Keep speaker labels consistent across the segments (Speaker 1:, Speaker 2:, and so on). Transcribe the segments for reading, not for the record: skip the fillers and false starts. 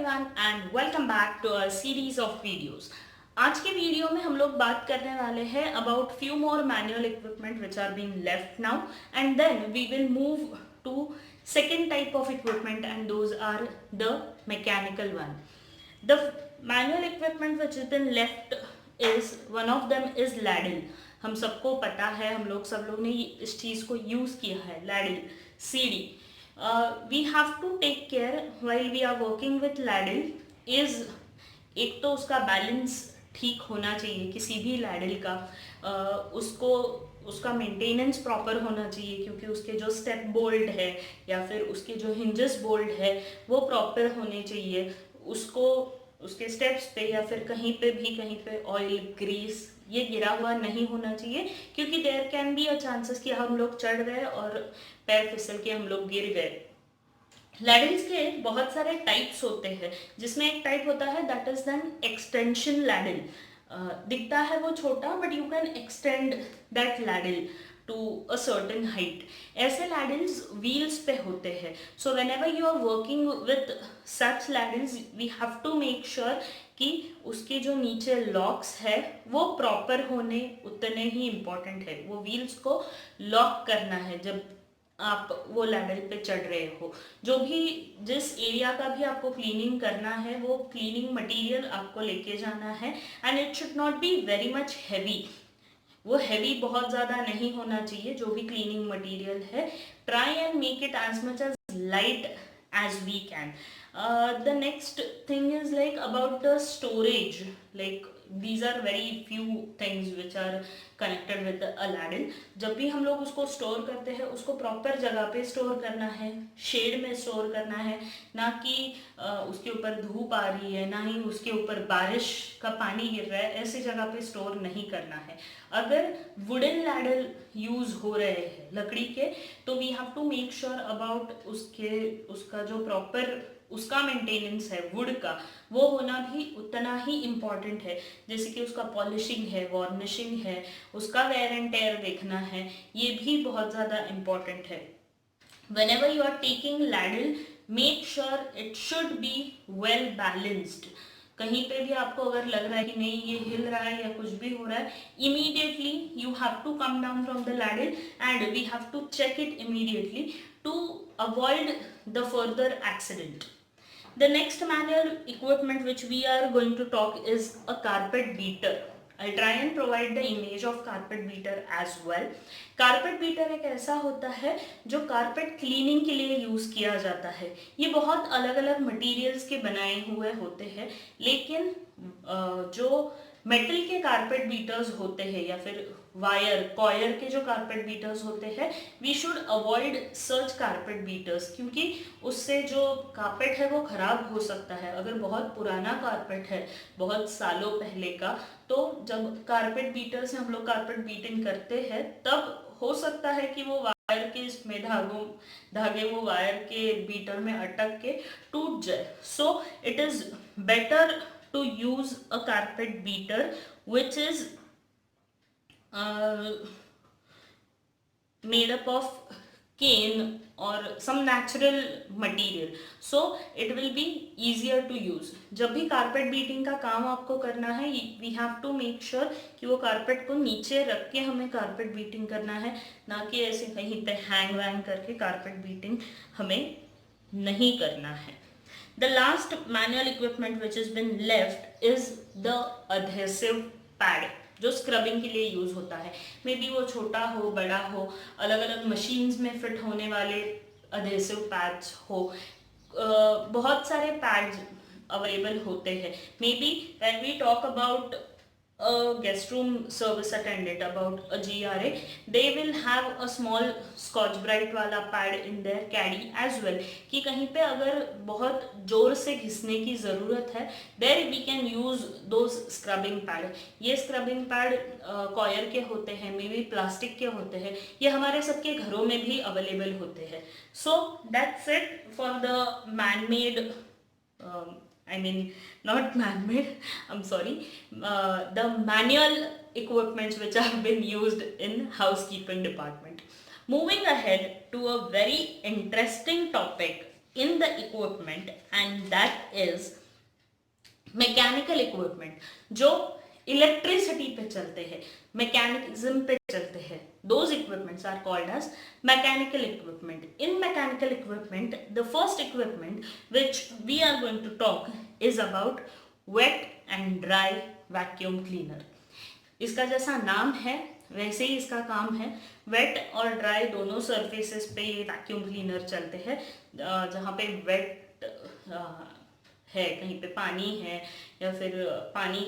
Speaker 1: Everyone and welcome back to a series of videos. आज के video में हम लोग बात करने वाले हैं about few more manual equipment which are being left now and then we will move to second type of equipment and those are the mechanical one. The manual equipment which has been left is one of them is ladle. हम सबको पता है, हम लोग सब लोग ने इस चीज़ को यूज़ किया है, ladle, सीढ़ी. We have to take care while we are working with ladle is एक तो उसका बैलेंस ठीक होना चाहिए किसी भी लैडल का. उसको उसका मेंटेनेंस प्रॉपर होना चाहिए क्योंकि उसके जो स्टेप बोल्ट है या फिर उसके जो हिंजेस बोल्ट है वो प्रॉपर होने चाहिए. उसको उसके स्टेप्स पे या फिर कहीं पे ऑयल ग्रीस ये गिरा हुआ नहीं होना चाहिए क्योंकि there can be a chances कि हम लोग चढ़ गए और पैर फिसल के हम लोग गिर गए. लैडल्स के बहुत सारे टाइप्स होते हैं जिसमें एक टाइप होता है that is then extension ladle. दिखता है वो छोटा but you can extend that ladle to a certain height. ऐसे लैडल्स व्हील्स पे होते हैं. So whenever you are working with such ladles we have to make sure कि उसके जो नीचे लॉक्स है वो प्रॉपर होने उतने ही इम्पॉर्टेंट है. वो व्हील्स को लॉक करना है जब आप वो लेवल पे चढ़ रहे हो. जो भी जिस एरिया का भी आपको क्लीनिंग करना है वो क्लीनिंग मटेरियल आपको लेके जाना है and it should not be very much heavy. वो हैवी बहुत ज़्यादा नहीं होना चाहिए जो भी क्लीनिंग मटेरियल है. Try and make it as much as light as we can. The next thing is like about the storage. Like these are very few things which are connected with a ladle. जब भी हम लोग उसको store करते हैं उसको proper जगह पे स्टोर करना है, शेड में स्टोर करना है, ना कि उसके ऊपर धूप आ रही है, ना ही उसके ऊपर बारिश का पानी गिर रहा है, ऐसी जगह पे स्टोर नहीं करना है. अगर वुडन लैडल यूज हो रहे हैं लकड़ी के तो we have to make sure about उसका जो प्रॉपर उसका मेंटेनेंस है वुड का वो होना भी उतना ही इम्पॉर्टेंट है. जैसे कि उसका पॉलिशिंग है, वार्निशिंग है, उसका वेयर एंड टेयर देखना है, ये भी बहुत ज़्यादा इम्पॉर्टेंट है. whenever you are taking ladle make sure it should be well balanced. कहीं पे भी आपको अगर लग रहा है कि नहीं ये हिल रहा है या कुछ भी हो रहा है immediately you have to come down from the ladle and we have to check it immediately to avoid the further accident. The next manual equipment which we are going to talk is a carpet beater. I'll try and provide the image of carpet beater as well. Carpet beater एक ऐसा होता है जो carpet cleaning के लिए use किया जाता है. ये बहुत अलग अलग मटेरियल्स के बनाए हुए होते हैं लेकिन जो मेटल के कारपेट बीटर्स होते हैं या फिर वायर कॉयर के जो कारपेट बीटर्स होते हैं we should avoid such carpet beaters क्योंकि उससे जो कारपेट है वो खराब हो सकता है. अगर बहुत पुराना कारपेट है बहुत सालों पहले का तो जब कारपेट बीटर से हम लोग कारपेट बीटिंग करते हैं तब हो सकता है कि वो वायर के इसमें धागे वो वायर के बीटर में अटक के टूट जाए. So it is better to use a carpet beater which is made up of cane or some natural material so it will be easier to use. जब भी कारपेट बीटिंग का काम आपको करना है we have to make sure कि वो carpet को नीचे रख के हमें कारपेट बीटिंग करना है, ना कि ऐसे कहीं पे हैंग वैंग करके कारपेट बीटिंग हमें नहीं करना है. The last manual equipment which has been left is the adhesive pad जो स्क्रबिंग के लिए यूज होता है. मे बी वो छोटा हो बड़ा हो, अलग अलग मशीन्स में फिट होने वाले adhesive pads हो. बहुत सारे पैड्स अवेलेबल होते हैं. May be when we talk about a guest room service attendant about a GRA they will have a small scotch brite वाला pad in their caddy as well कि कहीं पे अगर बहुत जोर से घिसने की ज़रूरत है there we can use those scrubbing pad. ये scrubbing pad कॉयर के होते हैं, मे बी प्लास्टिक के होते हैं, ये हमारे सबके घरों में भी अवेलेबल होते हैं. So that's it for the man-made I mean not man-made, I'm sorry, the manual equipments which have been used in housekeeping department. Moving ahead to a very interesting topic in the equipment, and that is mechanical equipment जो electricity पे चलते हैं, mechanism पे चलते हैं. Those equipments are called as mechanical equipment. In mechanical equipment, the first equipment which we are going to talk is about wet and dry vacuum cleaner. इसका जैसा नाम है वैसे ही इसका काम है. वेट और ड्राई दोनों सरफेसेस पे ये वैक्यूम क्लीनर चलते हैं. जहाँ पे वेट है, कहीं पे पानी है या फिर पानी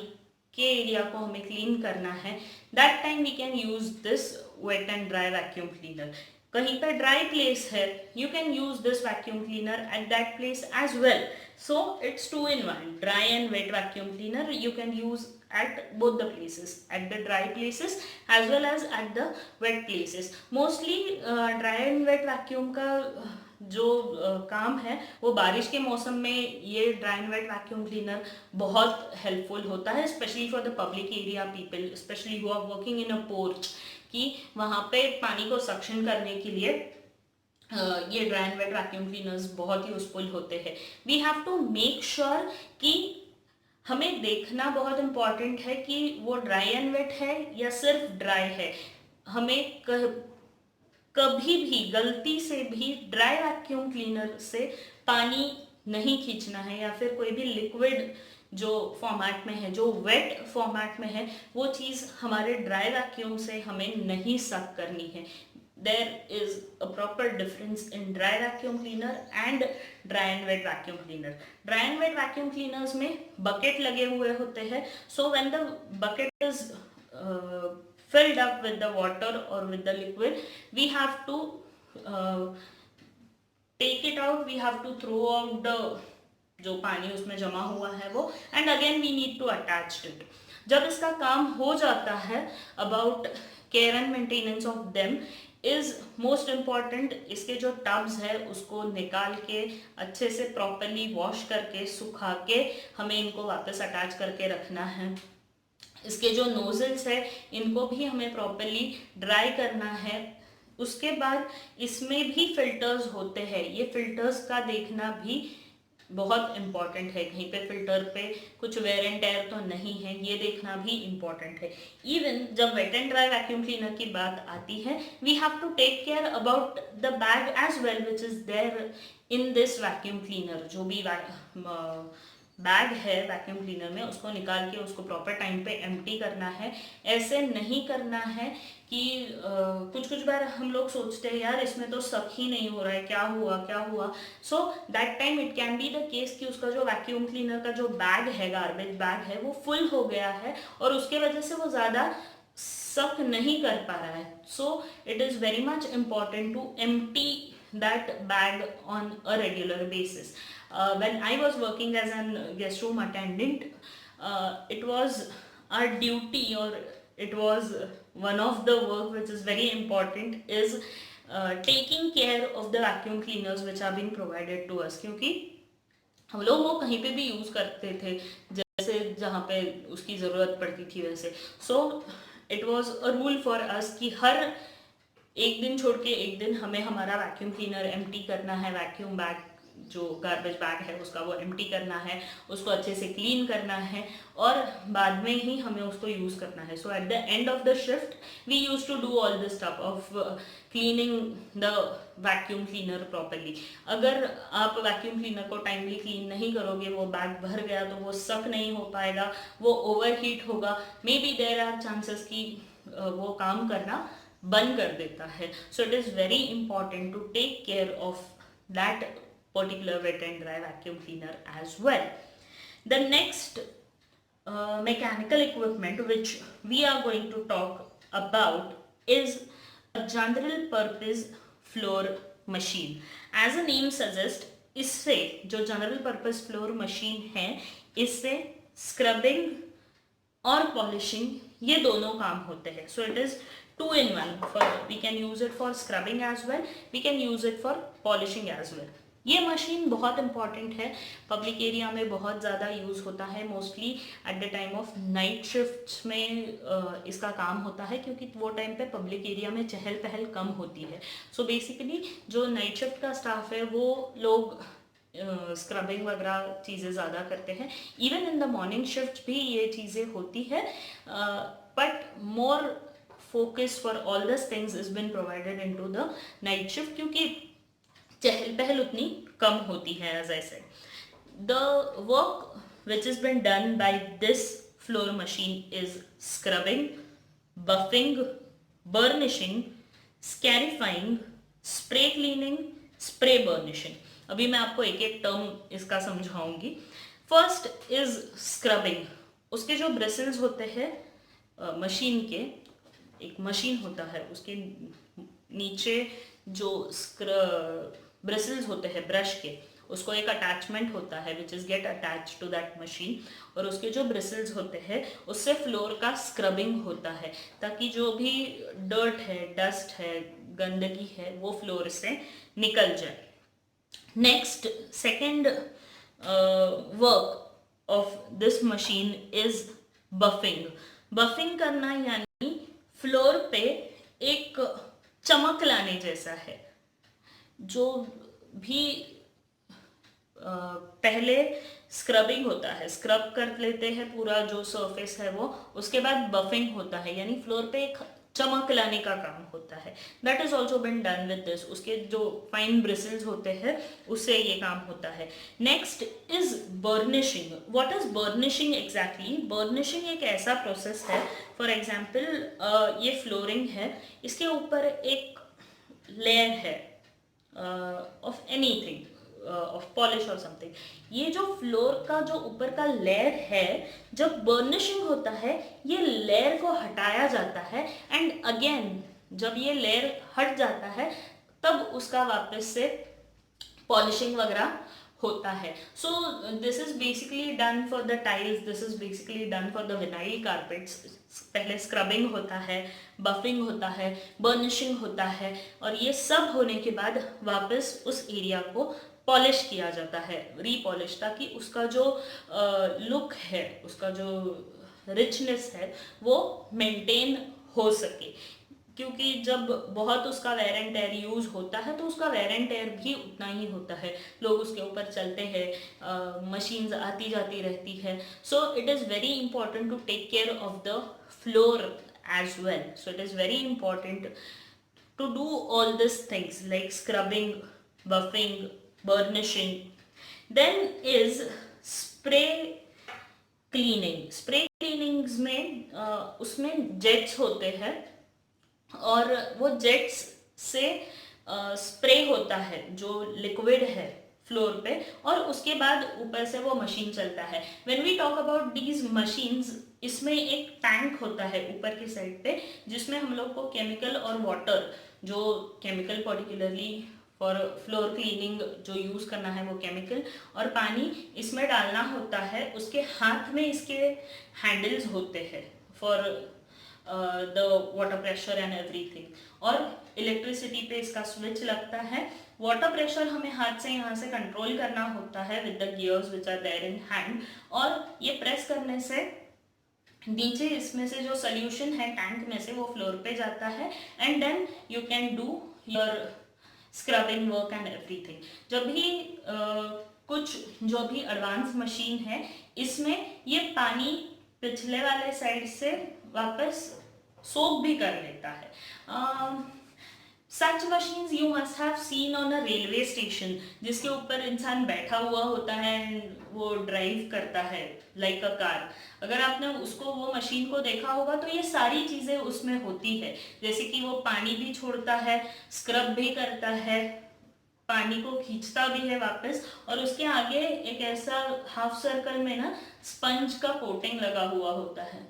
Speaker 1: के एरिया को हमें क्लीन करना है, that time we can use this wet and dry vacuum cleaner. कहीं पे ड्राई प्लेस है, you can use this vacuum cleaner at that place as well. So it's 2 in 1, dry and wet vacuum cleaner you can use at both the places, at the dry places as well as at the wet places. Mostly dry and wet vacuum का जो काम है वो बारिश के मौसम में ये dry and wet vacuum cleaner बहुत हेल्पफुल होता है, specially for the public area people, specially who are working in a porch, कि वहाँ पे पानी को सक्शन करने के लिए ये dry and wet vacuum cleaners बहुत यूजफुल होते हैं. We have to make sure कि हमें देखना बहुत इम्पॉर्टेंट है कि वो ड्राई एंड वेट है या सिर्फ ड्राई है. हमें कभी भी गलती से भी ड्राई वैक्यूम क्लीनर से पानी नहीं खींचना है, या फिर कोई भी लिक्विड जो फॉर्मेट में है, जो वेट फॉर्मेट में है, वो चीज़ हमारे ड्राई वैक्यूम से हमें नहीं सक करनी है. There is a proper difference in dry vacuum cleaner and dry and wet vacuum cleaner. Dry and wet vacuum cleaners में bucket लगे हुए होते हैं. So when the bucket is filled up with the water or with the liquid, we have to take it out. We have to throw out the जो पानी उसमें जमा हुआ है वो, and again we need to attach it. जब इसका काम हो जाता है, about care and maintenance of them is most important. इसके जो टब्स है उसको निकाल के अच्छे से प्रॉपरली वॉश करके सुखा के हमें इनको वापस अटैच करके रखना है. इसके जो नोजल्स है इनको भी हमें प्रॉपरली ड्राई करना है. उसके बाद इसमें भी फिल्टर्स होते हैं. ये फिल्टर्स का देखना भी बहुत इम्पॉर्टेंट है. कहीं पे फिल्टर पे कुछ वेयर एंड टेयर तो नहीं है, ये देखना भी इम्पॉर्टेंट है. इवन जब wet and dry vacuum cleaner की बात आती है, we have to take care about the bag as well which is there in this vacuum cleaner. जो भी बैग है वैक्यूम क्लीनर में, उसको निकाल के उसको प्रॉपर टाइम पे एम्प्टी करना है. ऐसे नहीं करना है कि कुछ बार हम लोग सोचते हैं यार इसमें तो सक ही नहीं हो रहा है, क्या हुआ. So that time it can be the case कि उसका जो वैक्यूम क्लीनर का जो बैग है, गार्बेज बैग है, वो फुल हो गया है और उसके वजह से वो ज़्यादा सक नहीं कर पा रहा है. So it is very much important to empty that bag on a regular basis. When I was working as a guest room attendant, it was our duty, or it was one of the work which is very important, is taking care of the vacuum cleaners which are being provided to us. क्योंकि हम लोग वो कहीं पे भी use करते थे, जैसे जहाँ पे उसकी ज़रूरत पड़ती थी वैसे. So it was a rule for us कि हर एक दिन छोड़ के एक दिन हमें हमारा वैक्यूम क्लीनर एम्प्टी करना है. वैक्यूम बैग जो गार्बेज बैग है उसका वो एम्प्टी करना है, उसको अच्छे से क्लीन करना है और बाद में ही हमें उसको यूज़ करना है. So at the end of the shift we use to do all this stuff of cleaning the vacuum cleaner properly. अगर आप वैक्यूम क्लीनर को टाइमली क्लीन नहीं करोगे, वो बैग भर गया तो वो सक नहीं हो पाएगा, वो ओवर हीट होगा. Maybe there are chances कि वो काम करना बंद कर देता है. So it is very important to take care of that particular wet and dry vacuum cleaner as well. The next mechanical equipment which we are going to talk about is a general purpose floor machine. As the name suggests, इससे जो general purpose floor machine है, इससे scrubbing और polishing ये दोनों काम होते हैं. So it is 2 in 1. We can use it for scrubbing as well, we can use it for polishing as well. ये मशीन बहुत इंपॉर्टेंट है, पब्लिक एरिया में बहुत ज़्यादा यूज़ होता है. Mostly at the time of night shifts में इसका काम होता है, क्योंकि वो टाइम पे पब्लिक एरिया में चहल पहल कम होती है. सो बेसिकली जो नाइट शिफ्ट का स्टाफ है वो लोग स्क्रबिंग वगैरह चीज़ें ज़्यादा करते हैं। Even in the morning shift भी ये चीज़ें होती है, but more focus for all these things has been provided into the night shift, क्योंकि चहल पहल उतनी कम होती है। as I said, the work which has been done by this floor machine is scrubbing, buffing, burnishing, scarifying, spray cleaning, spray burnishing। अभी मैं आपको एक एक टर्म इसका समझाऊंगी। First is scrubbing. उसके जो ब्रिसल्स होते हैं मशीन के, एक मशीन होता है उसके नीचे जो ब्रिसल्स होते हैं ब्रश के, उसको एक अटैचमेंट होता है which is get attach to that machine, और उसके जो ब्रिसल्स होते हैं उससे फ्लोर का स्क्रबिंग होता है, ताकि जो भी डर्ट है, डस्ट है, गंदगी है, वो फ्लोर से निकल जाए। Next, second work of this machine is buffing. Buffing करना यानी फ्लोर पे एक चमक लाने जैसा है। जो भी पहले स्क्रबिंग होता है, स्क्रब कर लेते हैं पूरा जो सरफेस है वो, उसके बाद बफिंग होता है, यानी फ्लोर पे एक चमक लाने का काम होता है। That is also been done with this. उसके जो फाइन ब्रिसल्स होते हैं उससे ये काम होता है। Next is burnishing. What is burnishing exactly? Burnishing एक ऐसा प्रोसेस है, फॉर एग्जाम्पल ये फ्लोरिंग है, इसके ऊपर एक लेयर है ऑफ एनीथिंग, ऑफ पॉलिश और समथिंग। ये जो फ्लोर का जो ऊपर का लेयर है, जब बर्निशिंग होता है ये लेयर को हटाया जाता है, एंड अगेन जब ये लेयर हट जाता है तब उसका वापस से पॉलिशिंग वगैरह होता है। So this is basically done for the tiles, this is basically done for the vinyl carpets. पहले स्क्रबिंग होता है, बफिंग होता है, बर्निशिंग होता है, और ये सब होने के बाद वापस उस एरिया को पॉलिश किया जाता है, रीपॉलिश, ताकि उसका जो लुक है, उसका जो रिचनेस है वो मेंटेन हो सके। क्योंकि जब बहुत उसका वेयर एंड टेयर यूज होता है तो उसका वेयर एंड टेयर भी उतना ही होता है, लोग उसके ऊपर चलते हैं, मशीन्स आती जाती रहती है। So it is very important to take care of the floor as well. So it is very important to do all these things like scrubbing, buffing, burnishing. Then is spray cleaning. spray cleanings में उसमें jets होते हैं और वो jets से spray होता है जो लिक्विड है फ्लोर पे, और उसके बाद ऊपर से वो मशीन चलता है। When we talk about these machines, इसमें एक टैंक होता है ऊपर की साइड पे, जिसमें हम लोग को केमिकल और वाटर, जो chemical particularly for floor cleaning जो यूज़ करना है वो केमिकल, और पानी इसमें डालना होता है। उसके हाथ में इसके हैंडल्स होते हैं for the water pressure and everything, और इलेक्ट्रिसिटी पे इसका स्विच लगता है। वाटर प्रेशर हमें हाथ से यहाँ से कंट्रोल करना होता है with the gears which are there in hand, और ये प्रेस करने से नीचे इसमें से जो सोल्यूशन है टैंक में से वो फ्लोर पे जाता है, and then you can do your scrubbing work and everything. जब भी कुछ जो भी एडवांस मशीन है इसमें ये पानी पिछले वाले साइड से वापस सोक भी कर लेता है। Such machines you must have seen on a railway station, जिसके ऊपर इंसान बैठा हुआ होता है एंड वो ड्राइव करता है लाइक अ कार। अगर आपने उसको, वो मशीन को देखा होगा तो ये सारी चीज़ें उसमें होती है, जैसे कि वो पानी भी छोड़ता है, स्क्रब भी करता है, पानी को खींचता भी है वापस, और उसके आगे एक ऐसा हाफ सर्कल में ना स्पंज का कोटिंग लगा हुआ होता है,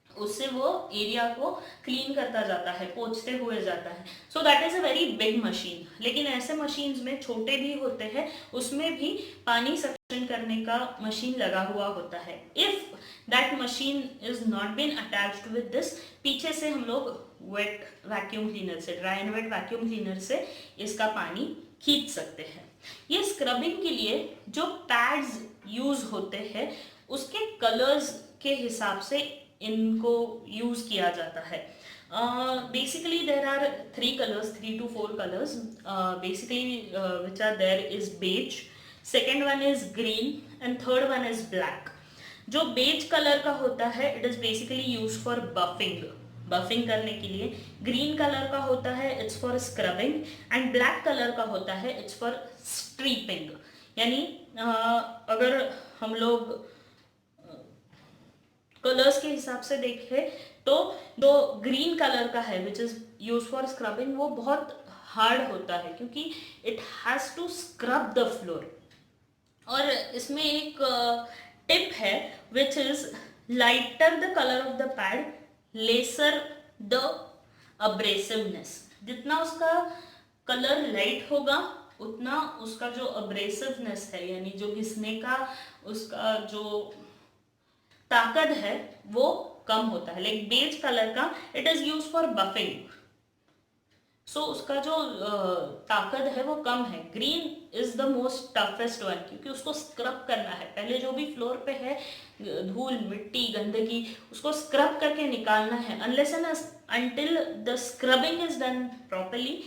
Speaker 1: उससे वो एरिया को क्लीन करता जाता है, पोंछते हुए जाता है। So that is a very big machine. लेकिन ऐसे मशीन्स में छोटे भी होते हैं, उसमें भी पानी सक्शन करने का मशीन लगा हुआ होता है। If that machine is not been attached with this, पीछे से हम लोग वेट वैक्यूम क्लीनर से, dry and wet vacuum cleaner से इसका पानी खींच सकते हैं। ये स्क्रबिंग के लिए जो पैड्स यूज होते हैं उसके कलर्स के हिसाब से इनको यूज किया जाता है। Basically there are three colors, 3 to 4 colors, which are there is beige, second one is green and third one is black. जो बेज कलर का होता है it is basically use for buffing करने के लिए, ग्रीन कलर का होता है it's for scrubbing and black colour का होता है इट्स फॉर स्ट्रीपिंग। यानी अगर हम लोग कलर्स के हिसाब से देखें तो जो ग्रीन कलर का है which is use for scrubbing वो बहुत हार्ड होता है क्योंकि it has to scrub the floor. और इसमें एक टिप है which is lighter the colour of the pad lesser the abrasiveness. जितना उसका कलर लाइट होगा उतना उसका जो अब्रेसिवनेस है यानी जो घिसने का उसका जो ताकत है वो कम होता है। लाइक बेज कलर का it is use for buffing, so उसका जो ताकत है वो कम है। Green is the most toughest one क्योंकि उसको स्क्रब करना है, पहले जो भी फ्लोर पे है धूल मिट्टी गंदगी उसको स्क्रब करके निकालना है। Unless and until the scrubbing is done properly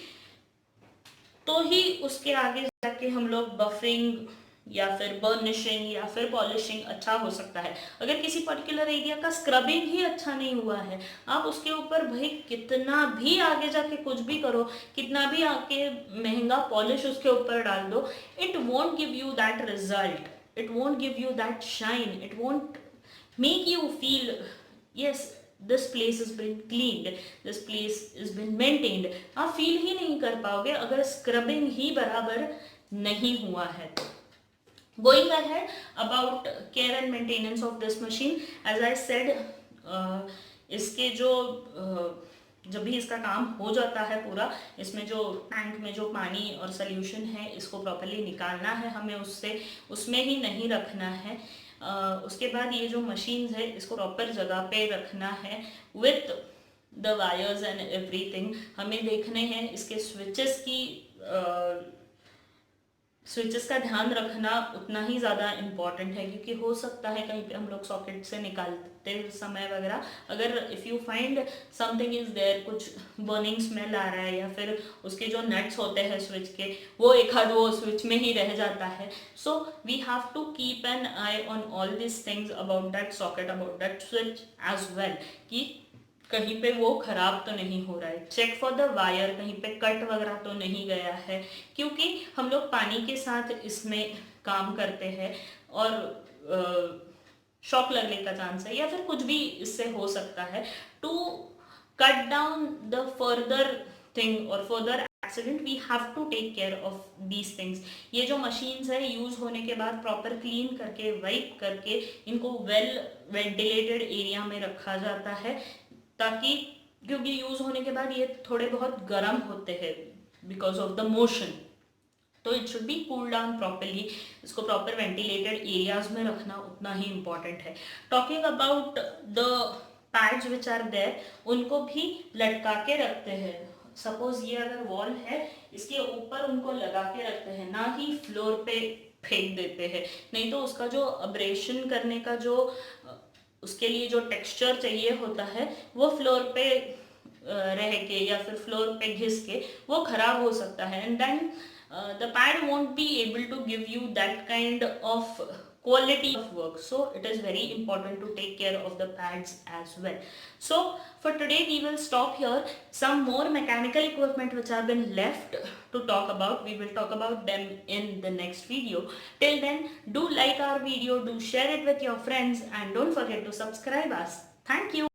Speaker 1: तो ही उसके आगे जाके हम लोग बफिंग या फिर बर्निशिंग या फिर पॉलिशिंग अच्छा हो सकता है। अगर किसी पर्टिकुलर एरिया का स्क्रबिंग ही अच्छा नहीं हुआ है, आप उसके ऊपर भाई कितना भी आगे जाके कुछ भी करो, कितना भी आके महंगा पॉलिश उसके ऊपर डाल दो, it won't give you that result, it won't give you that shine, it won't make you feel yes this place is been cleaned, this place is been maintained. आप फील ही नहीं कर पाओगे अगर स्क्रबिंग ही बराबर नहीं हुआ है तो। Going ahead about care and maintenance of this machine, as I said, इसके जो जब भी इसका काम हो जाता है पूरा, इसमें जो टैंक में जो पानी और सोल्यूशन है इसको प्रॉपरली निकालना है हमें, उसमें ही नहीं रखना है। उसके बाद ये जो मशीन्स है इसको प्रॉपर जगह पे रखना है with the wires and everything. हमें देखने हैं इसके स्विचेस का ध्यान रखना उतना ही ज़्यादा इम्पॉर्टेंट है क्योंकि हो सकता है कहीं पे हम लोग सॉकेट से निकालते समय वगैरह अगर if you find something is there, कुछ बर्निंग स्मेल आ रहा है या फिर उसके जो नट्स होते हैं स्विच के वो एक आध वो स्विच में ही रह जाता है। So we have to keep an eye on all this things about that socket, about that switch as well कि कहीं पे वो खराब तो नहीं हो रहा है। चेक फॉर द वायर, कहीं पे कट वगैरह तो नहीं गया है क्योंकि हम लोग पानी के साथ इसमें काम करते हैं और शॉक लगने का चांस है या फिर कुछ भी इससे हो सकता है। To cut down the further thing और further accident we have to take care of these things. ये जो मशीन्स है यूज होने के बाद प्रॉपर क्लीन करके वाइप करके इनको वेल वेंटिलेटेड एरिया में रखा जाता है ताकि क्योंकि यूज होने के बाद ये थोड़े बहुत गर्म होते हैं बिकॉज ऑफ द मोशन, तो it should be cool down properly. इसको प्रॉपर वेंटिलेटेड एरियाज में रखना उतना ही इम्पॉर्टेंट है। Talking about the pads which are there, उनको भी लटका के रखते हैं। सपोज ये अगर वॉल है इसके ऊपर उनको लगा के रखते हैं, ना ही फ्लोर पे फेंक देते हैं, नहीं तो उसका जो अब्रेशन करने का जो उसके लिए जो टेक्सचर चाहिए होता है वो फ्लोर पे रह के या फिर फ्लोर पे घिस के वो खराब हो सकता है and then the pad won't be able to give you that kind of quality of work. So it is very important to take care of the pads as well. So for today we will stop here. Some more mechanical equipment which have been left to talk about, we will talk about them in the next video. Till then, do like our video, do share it with your friends and don't forget to subscribe us. Thank you.